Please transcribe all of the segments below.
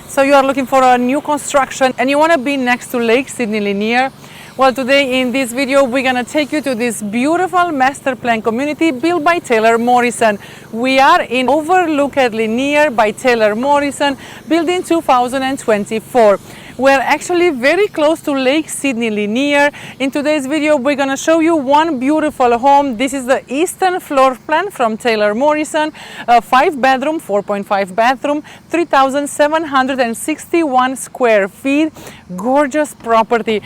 So you are looking for a new construction and you want to be next to Lake Sidney Lanier? Well, today in this video we're going to take you to this beautiful master plan community built by Taylor Morrison. We are in Overlook At Lanier by Taylor Morrison, built in 2024. We're actually very close to Lake Sidney Lanier. In today's video, we're gonna show you one beautiful home. This is the Easton Floor plan from Taylor Morrison. A 5-bedroom, 4.5 bathroom, 3,761 square feet. Gorgeous property.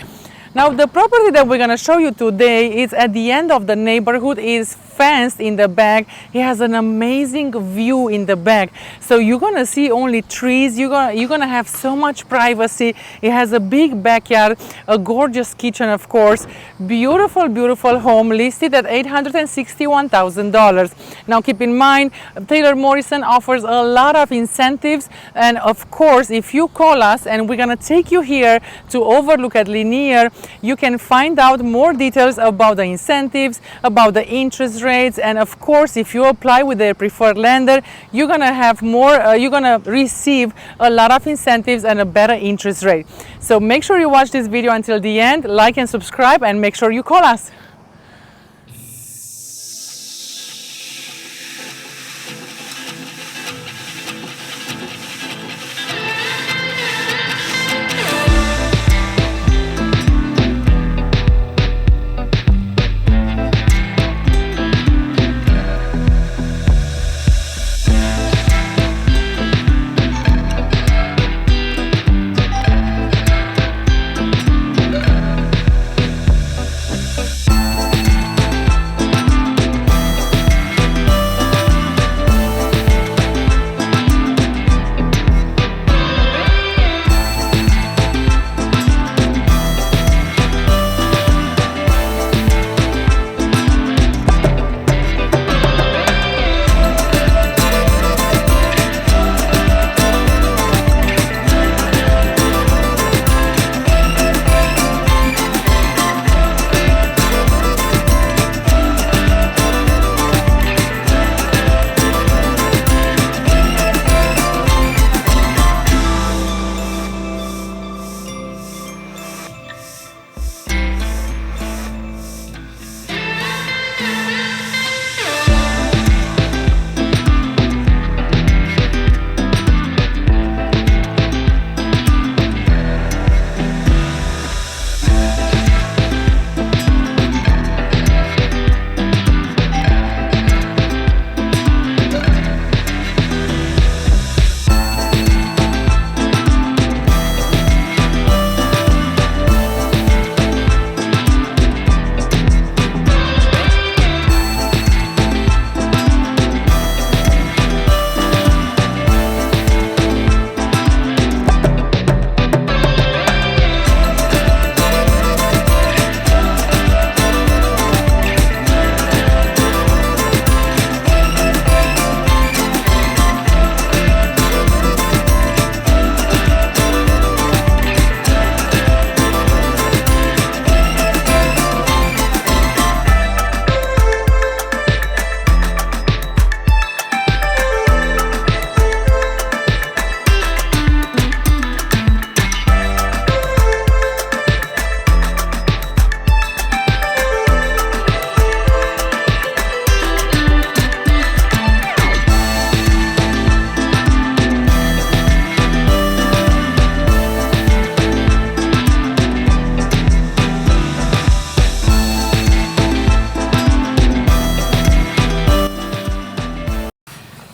Now, the property that we're gonna show you today is at the end of the neighborhood, is fenced in the back. It has an amazing view in the back. So you're gonna see only trees. You're gonna have so much privacy. It has a big backyard, a gorgeous kitchen, of course. Beautiful, beautiful home listed at $861,000. Now, keep in mind, Taylor Morrison offers a lot of incentives. And of course, if you call us and we're gonna take you here to Overlook At Lanier, you can find out more details about the incentives, about the interest rates, and of course, if you apply with their preferred lender, you're gonna have more, you're gonna receive a lot of incentives and a better interest rate. So make sure you watch this video until the end, like and subscribe, and make sure you call us.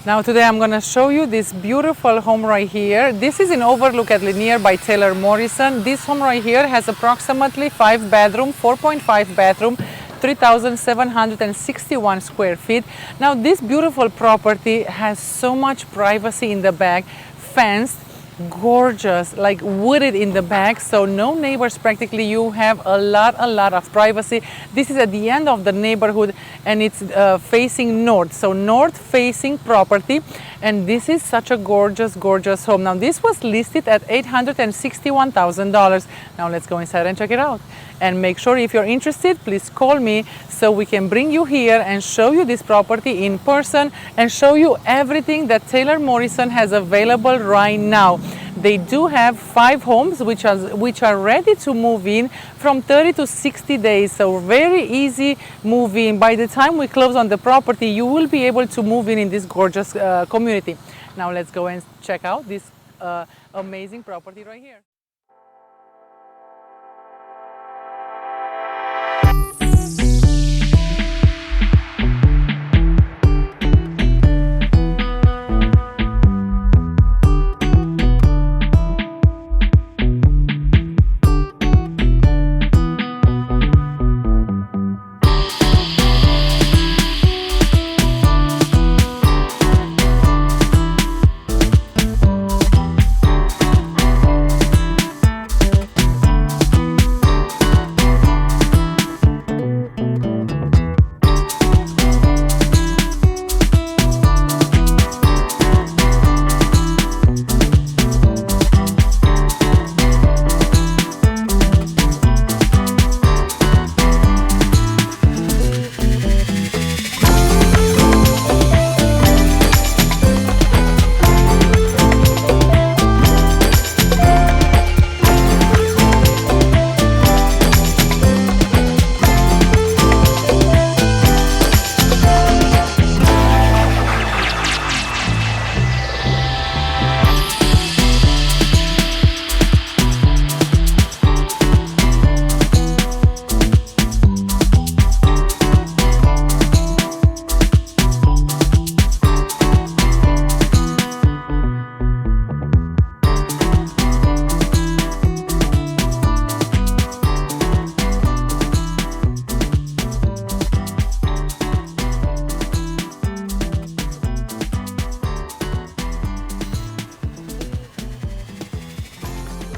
Now today I'm going to show you this beautiful home right here. This is in Overlook At Lanier by Taylor Morrison. This home right here has approximately 5-bedroom, 4.5 bathroom, 3,761 square feet. Now this beautiful property has so much privacy in the back, fenced, gorgeous, like wooded in the back, so no neighbors practically. You have a lot of privacy. This is at the end of the neighborhood and it's facing north, so north facing property, and this is such a gorgeous home. Now this was listed at $861,000. Now let's go inside and check it out. And make sure, if you're interested, please call me so we can bring you here and show you this property in person and show you everything that Taylor Morrison has available right now. They do have 5 homes which are ready to move in from 30 to 60 days. So very easy move in. By the time we close on the property, you will be able to move in this gorgeous community. Now let's go and check out this amazing property right here.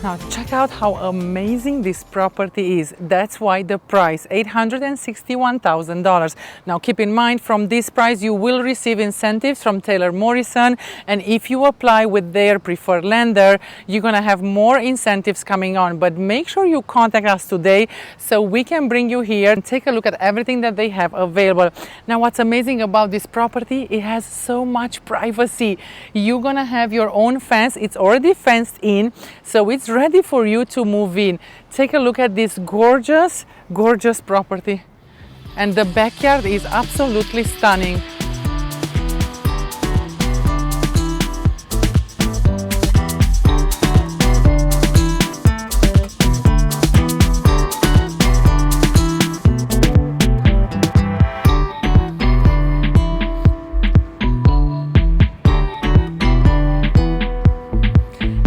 Now check out how amazing this property is. That's why the price, $861,000. Now keep in mind, from this price you will receive incentives from Taylor Morrison, and if you apply with their preferred lender, you're gonna have more incentives coming on. But make sure you contact us today so we can bring you here and take a look at everything that they have available. Now what's amazing about this property, it has so much privacy. You're gonna have your own fence. It's already fenced in, so it's ready for you to move in. Take a look at this gorgeous, gorgeous property. And the backyard is absolutely stunning.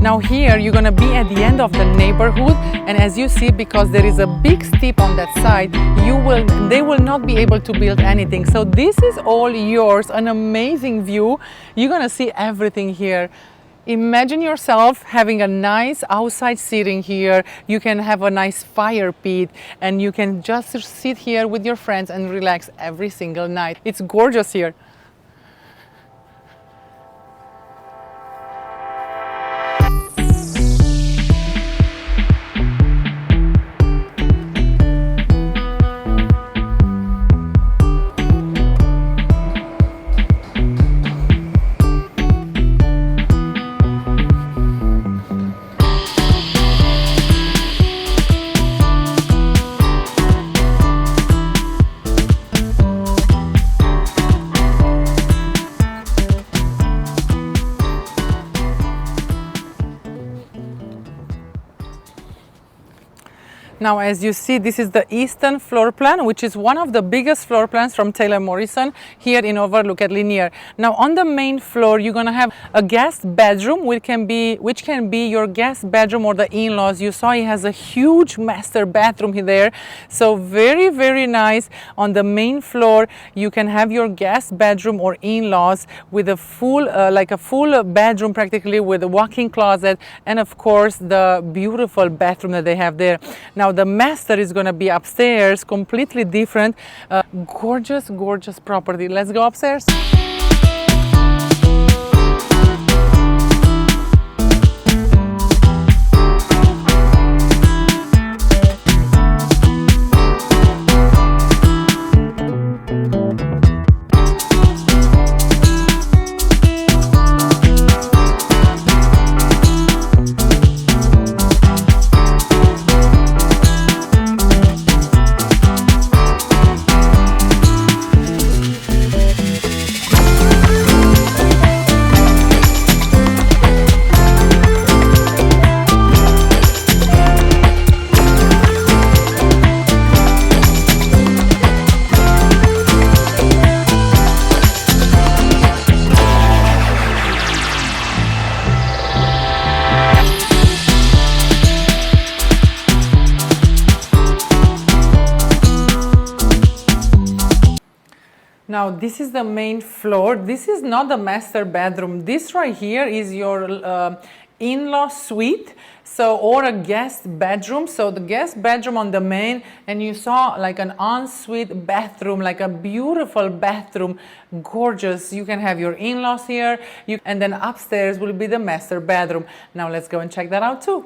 Now here you're gonna be at the end of the neighborhood, and as you see, because there is a big steep on that side, they will not be able to build anything. So this is all yours, an amazing view. You're gonna see everything here. Imagine yourself having a nice outside seating here. You can have a nice fire pit, and you can just sit here with your friends and relax every single night. It's gorgeous here. Now, as you see, this is the Easton floor plan, which is one of the biggest floor plans from Taylor Morrison here in Overlook at Lanier. Now, on the main floor, you're gonna have a guest bedroom, which can be your guest bedroom or the in-laws. You saw it has a huge master bathroom there, so very, very nice. On the main floor, you can have your guest bedroom or in-laws with a full, like a full bedroom practically, with a walk-in closet, and of course the beautiful bathroom that they have there. Now, the master is going to be upstairs, completely different. Gorgeous, gorgeous property. Let's go upstairs. Now this is the main floor. This is not the master bedroom. This right here is your in-law suite, so, or a guest bedroom. So the guest bedroom on the main, and you saw like an ensuite bathroom, like a beautiful bathroom, gorgeous. You can have your in-laws here, and then upstairs will be the master bedroom. Now let's go and check that out too.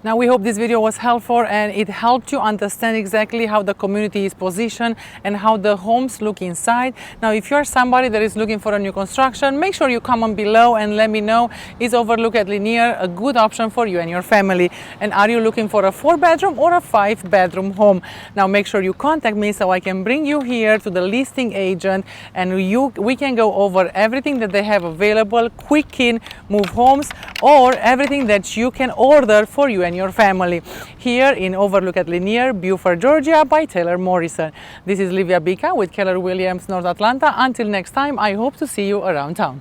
Now we hope this video was helpful and it helped you understand exactly how the community is positioned and how the homes look inside. Now if you're somebody that is looking for a new construction, make sure you comment below and let me know, is Overlook at Lanier a good option for you and your family? And are you looking for a 4-bedroom or a 5-bedroom home? Now make sure you contact me so I can bring you here to the listing agent and we can go over everything that they have available, quick in move homes, or everything that you can order for you and your family here in Overlook at Lanier, Buford, Georgia by Taylor Morrison. This is Livia Bica with Keller Williams, North Atlanta. Until next time, I hope to see you around town.